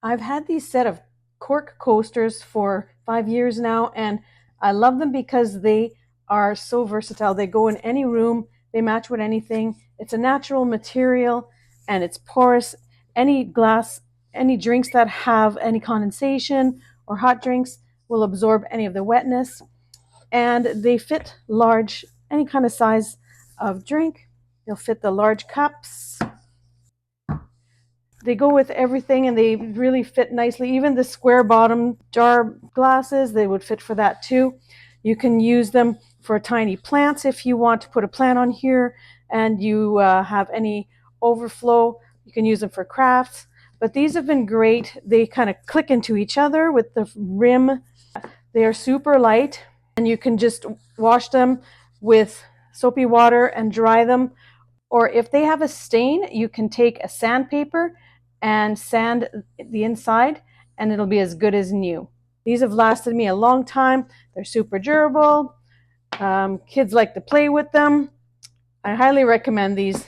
I've had these set of Cork coasters for 5 years now, and I love them because they are so versatile. They go in any room, they match with anything. It's a natural material and it's porous. Any glass, any drinks that have any condensation or hot drinks will absorb any of the wetness. And they fit large, any kind of size of drink. They'll fit the large cups. They go with everything and they really fit nicely. Even the square bottom jar glasses, they would fit for that too. You can use them for tiny plants if you want to put a plant on here and you have any overflow. You can use them for crafts. But these have been great. They kind of click into each other with the rim. They are super light and you can just wash them with soapy water and dry them. Or if they have a stain, you can take a sandpaper and sand the inside and it'll be as good as new. These have lasted me a long time. They're super durable. Kids like to play with them. I highly recommend these.